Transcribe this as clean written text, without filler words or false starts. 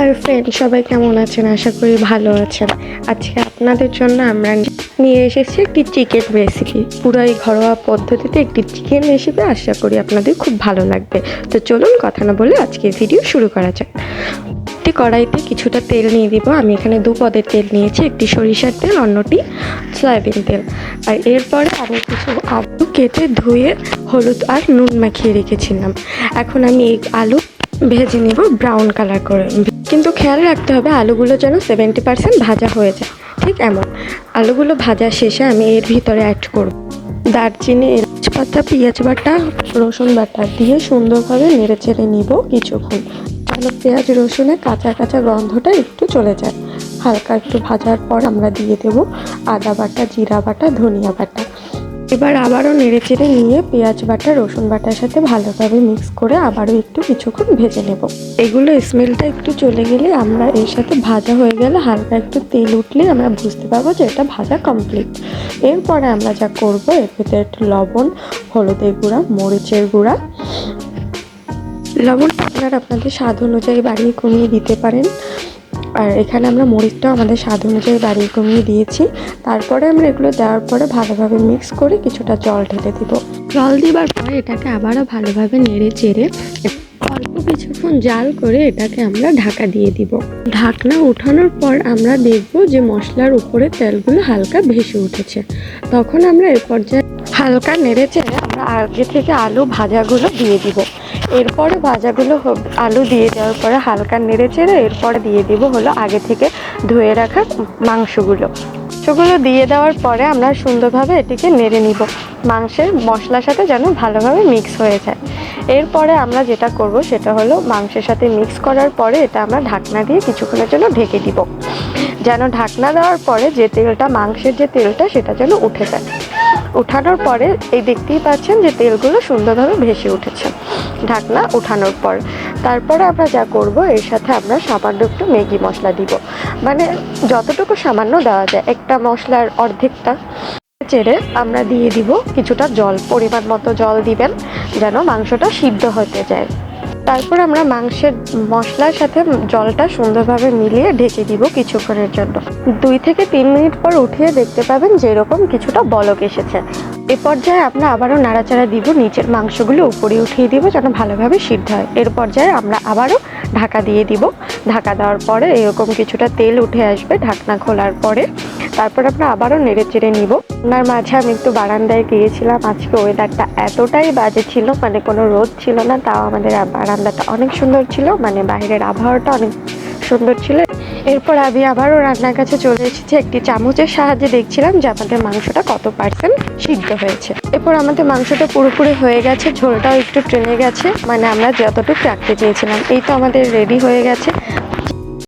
Hi friend, সবাই কেমন আছেন? আশা করি ভালো আছেন। আজকে আপনাদের জন্য আমরা নিয়ে এসেছি একটি চিকেন রেসিপি। পুরাই ঘরোয়া পদ্ধতিতে একটি চিকেন রেসিপি। আশা করি আপনাদের খুব ভালো লাগবে। তো চলুন কথা না বলে আজকে ভিডিও শুরু করা যাক। একটি কড়াইতে কিছুটা তেল নিয়ে দিব। আমি এখানে 2 পদের তেল নিয়েছি, একটি সরিষার তেল, অন্যটি সয়াবিন তেল। আর এরপরে আমি কিছু আলু কেটে ধুয়ে হলুদ আর নুন মাখিয়ে রেখেছিলাম। এখন আমি এই আলু ভেজে নেব ব্রাউন কালার করে। কিন্তু খেয়াল রাখতে হবে আলুগুলো যেন 70% ভাজা হয়ে যায়। ঠিক এমন আলুগুলো ভাজা শেষে আমি এর ভিতরে অ্যাড করব দারচিনি, এলাচ পাতা, পেঁয়াজ বাটা, রসুন বাটা দিয়ে সুন্দরভাবে নেড়ে চেড়ে নিব কিছুক্ষণ, যেন পেঁয়াজ রসুনের কাঁচা কাঁচা গন্ধটা একটু চলে যায়। হালকা একটু ভাজার পর আমরা দিয়ে দেব আদা বাটা, জিরা বাটা, ধনিয়া বাটা। এবার আবারও নেড়ে চেড়ে নিয়ে পেঁয়াজ বাটা, রসুন বাটার সাথে ভালোভাবে মিক্স করে আবারও একটু কিছুক্ষণ ভেজে নেব। এগুলো স্মেলটা একটু চলে গেলে, আমরা এর সাথে ভাজা হয়ে গেলে হালকা একটু তেল উঠলে আমরা বুঝতে পারবো যে এটা ভাজা কমপ্লিট। এরপরে আমরা যা করব, এর ভিতরে একটু লবণ, হলুদের গুঁড়া, মরিচের গুঁড়া, লবণ আপনারা আপনাদের স্বাদ অনুযায়ী বাড়িয়ে কমিয়ে দিতে পারেন। আর এখানে আমরা মরিচটাও আমাদের স্বাদ অনুযায়ী বাড়িয়ে কমিয়ে দিয়েছি। তারপরে আমরা এগুলো দেওয়ার পরে ভালোভাবে মিক্স করে কিছুটা জল ঢেলে দিব। জল দেওয়ার পরে এটাকে আবারও ভালোভাবে নেড়ে চেড়ে অল্প কিছুক্ষণ জাল করে এটাকে আমরা ঢাকা দিয়ে দিব। ঢাকনা উঠানোর পর আমরা দেখব যে মশলার উপরে তেলগুলো হালকা ভেসে উঠেছে। তখন আমরা এর পর্যায়ে হালকা নেড়ে চেড়ে আমরা আগে থেকে আলু ভাজাগুলো দিয়ে দিব। এরপরে ভাজাগুলো আলু দিয়ে দেওয়ার পরে হালকা নেড়ে চেড়ে এরপরে দিয়ে দিব হলো আগে থেকে ধুয়ে রাখা মাংসগুলো দিয়ে দেওয়ার পরে আমরা সুন্দরভাবে এটিকে নেড়ে নিব, মাংসের মশলার সাথে যেন ভালোভাবে মিক্স হয়ে যায়। এরপরে আমরা যেটা করব সেটা হলো মাংসের সাথে মিক্স করার পরে এটা আমরা ঢাকনা দিয়ে কিছুক্ষণের জন্য ঢেকে দিব, যেন ঢাকনা দেওয়ার পরে যে তেলটা, মাংসের যে তেলটা, সেটা যেন উঠে যায়। উঠানোর পরে এই দেখতেই পাচ্ছেন যে তেলগুলো সুন্দরভাবে ভেসে উঠেছে ঢাকনা উঠানোর পর। তারপরে আমরা যা করব, এর সাথে আমরা সামান্য একটু ম্যাগি মশলা দিব, মানে যতটুকু সামান্য দেওয়া যায়, একটা মশলার অর্ধেকটা চেড়ে আমরা দিয়ে দিব কিছুটা জল, পরিমাণ মতো জল দিবেন যেন মাংসটা সিদ্ধ হতে যায়। তারপর আমরা মাংসের মশলার সাথে জলটা সুন্দরভাবে মিলিয়ে ঢেকে দিব কিছুক্ষণের জন্য। 2 থেকে 3 মিনিট পর উঠিয়ে দেখতে পাবেন যে এরকম কিছুটা বলক এসেছে। এ পর্যায়ে আমরা আবারও নাড়াচাড়া দিব, নিচের মাংসগুলো উপরে উঠিয়ে দিব যেন ভালোভাবে সিদ্ধ হয়। এর পর্যায়ে আমরা আবারও ঢাকা দিয়ে দিব। ঢাকা দেওয়ার পরে এরকম কিছুটা তেল উঠে আসবে ঢাকনা খোলার পরে। তারপর আমরা আবারও নেড়ে চেড়ে নিব। আপনার মাঝে আমি একটু বারান্দায় গিয়েছিলাম। আজকে ওয়েদারটা এতটাই বাজে ছিল, মানে কোনো রোদ ছিল না, তাও আমাদের বারান্দাটা অনেক সুন্দর ছিল, মানে বাইরের আবহাওয়াটা অনেক সুন্দর ছিল। এরপর আমি আবারও রান্নার কাছে চলে এসেছি। একটি চামচের সাহায্যে দেখছিলাম যে আমাদের মাংসটা কত % সিদ্ধ হয়েছে। এরপর আমাদের মাংসটা পুরোপুরি হয়ে গেছে, ঝোলটাও একটু টেনে গেছে, মানে আমরা যতটুকু রাখতে চেয়েছিলাম। এই তো আমাদের রেডি হয়ে গেছে